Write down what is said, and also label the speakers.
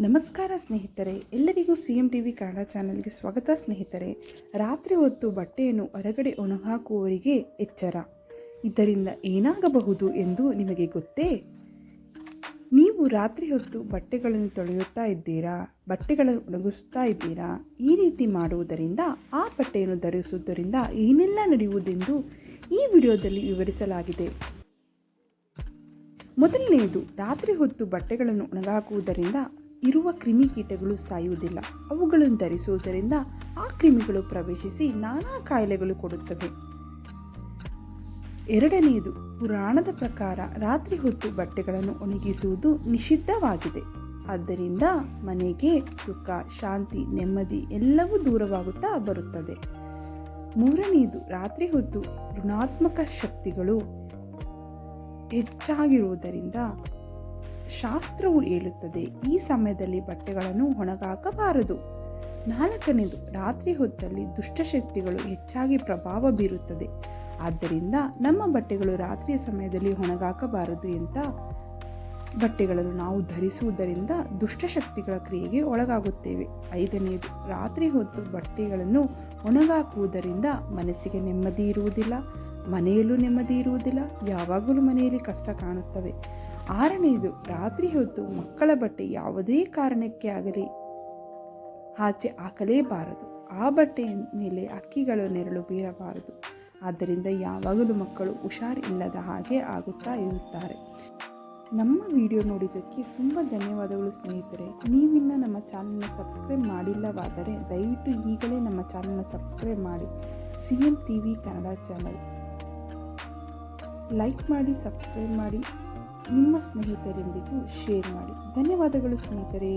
Speaker 1: ನಮಸ್ಕಾರ ಸ್ನೇಹಿತರೆ, ಎಲ್ಲರಿಗೂ CM TV ಕನ್ನಡ ಚಾನೆಲ್ಗೆ ಸ್ವಾಗತ. ಸ್ನೇಹಿತರೆ, ರಾತ್ರಿ ಹೊತ್ತು ಬಟ್ಟೆಯನ್ನು ಹೊರಗಡೆ ಒಣಹಾಕುವವರಿಗೆ ಎಚ್ಚರ. ಇದರಿಂದ ಏನಾಗಬಹುದು ಎಂದು ನಿಮಗೆ ಗೊತ್ತೇ? ನೀವು ರಾತ್ರಿ ಹೊತ್ತು ಬಟ್ಟೆಗಳನ್ನು ತೊಳೆಯುತ್ತಾ ಇದ್ದೀರಾ, ಬಟ್ಟೆಗಳನ್ನು ಒಣಗಿಸ್ತಾ ಇದ್ದೀರಾ. ಈ ರೀತಿ ಮಾಡುವುದರಿಂದ, ಆ ಬಟ್ಟೆಯನ್ನು ಧರಿಸುವುದರಿಂದ ಏನೆಲ್ಲ ನಡೆಯುವುದೆಂದು ಈ ವಿಡಿಯೋದಲ್ಲಿ ವಿವರಿಸಲಾಗಿದೆ. ಮೊದಲನೆಯದು, ರಾತ್ರಿ ಹೊತ್ತು ಬಟ್ಟೆಗಳನ್ನು ಒಣಗಾಕುವುದರಿಂದ ಇರುವ ಕ್ರಿಮಿಕೀಟಗಳು ಸಾಯುವುದಿಲ್ಲ. ಅವುಗಳನ್ನು ಧರಿಸುವುದರಿಂದ ಆ ಕ್ರಿಮಿಗಳು ಪ್ರವೇಶಿಸಿ ನಾನಾ ಕಾಯಿಲೆಗಳು ಕೊಡುತ್ತವೆ. ಎರಡನೆಯದು, ಪುರಾಣದ ಪ್ರಕಾರ ರಾತ್ರಿ ಹೊತ್ತು ಬಟ್ಟೆಗಳನ್ನು ಒಣಗಿಸುವುದು ನಿಷಿದ್ಧವಾಗಿದೆ. ಆದ್ದರಿಂದ ಮನೆಗೆ ಸುಖ, ಶಾಂತಿ, ನೆಮ್ಮದಿ ಎಲ್ಲವೂ ದೂರವಾಗುತ್ತಾ ಬರುತ್ತದೆ. ಮೂರನೆಯದು, ರಾತ್ರಿ ಹೊತ್ತು ಋಣಾತ್ಮಕ ಶಕ್ತಿಗಳು ಹೆಚ್ಚಾಗಿರುವುದರಿಂದ ಶಾಸ್ತ್ರವು ಹೇಳುತ್ತದೆ ಈ ಸಮಯದಲ್ಲಿ ಬಟ್ಟೆಗಳನ್ನು ಒಣಗಾಕಬಾರದು. ನಾಲ್ಕನೇದು, ರಾತ್ರಿ ಹೊತ್ತಲ್ಲಿ ದುಷ್ಟಶಕ್ತಿಗಳು ಹೆಚ್ಚಾಗಿ ಪ್ರಭಾವ ಬೀರುತ್ತದೆ. ಆದ್ದರಿಂದ ನಮ್ಮ ಬಟ್ಟೆಗಳು ರಾತ್ರಿಯ ಸಮಯದಲ್ಲಿ ಒಣಗಾಕಬಾರದು ಅಂತ ಬಟ್ಟೆಗಳನ್ನು ನಾವು ಧರಿಸುವುದರಿಂದ ದುಷ್ಟಶಕ್ತಿಗಳ ಕ್ರಿಯೆಗೆ ಒಳಗಾಗುತ್ತೇವೆ. ಐದನೆಯದು, ರಾತ್ರಿ ಹೊತ್ತು ಬಟ್ಟೆಗಳನ್ನು ಒಣಗಾಕುವುದರಿಂದ ಮನಸ್ಸಿಗೆ ನೆಮ್ಮದಿ ಇರುವುದಿಲ್ಲ, ಮನೆಯಲ್ಲೂ ನೆಮ್ಮದಿ ಇರುವುದಿಲ್ಲ, ಯಾವಾಗಲೂ ಮನೆಯಲ್ಲಿ ಕಷ್ಟ ಕಾಣುತ್ತವೆ. ಆರನೆಯದು, ರಾತ್ರಿ ಹೊತ್ತು ಮಕ್ಕಳ ಬಟ್ಟೆ ಯಾವುದೇ ಕಾರಣಕ್ಕೆ ಆಗಲಿ ಆಚೆ ಹಾಕಲೇಬಾರದು. ಆ ಬಟ್ಟೆಯ ಮೇಲೆ ಹಕ್ಕಿಗಳು ನೆರಳು ಬೀರಬಾರದು. ಆದ್ದರಿಂದ ಯಾವಾಗಲೂ ಮಕ್ಕಳು ಹುಷಾರಿಲ್ಲದ ಹಾಗೆ ಆಗುತ್ತಾ ಇರುತ್ತಾರೆ. ನಮ್ಮ ವಿಡಿಯೋ ನೋಡಿದ್ದಕ್ಕೆ ತುಂಬ ಧನ್ಯವಾದಗಳು ಸ್ನೇಹಿತರೆ. ನೀವಿನ್ನು ನಮ್ಮ ಚಾನಲ್ನ ಸಬ್ಸ್ಕ್ರೈಬ್ ಮಾಡಿಲ್ಲವಾದರೆ ದಯವಿಟ್ಟು ಈಗಲೇ ನಮ್ಮ ಚಾನಲ್ನ ಸಬ್ಸ್ಕ್ರೈಬ್ ಮಾಡಿ. CM TV Kannada channel like ಮಾಡಿ, ಸಬ್ಸ್ಕ್ರೈಬ್ ಮಾಡಿ, ನಿಮ್ಮ ಸ್ನೇಹಿತರೊಂದಿಗೂ ಶೇರ್ ಮಾಡಿ. ಧನ್ಯವಾದಗಳು ಸ್ನೇಹಿತರೆ.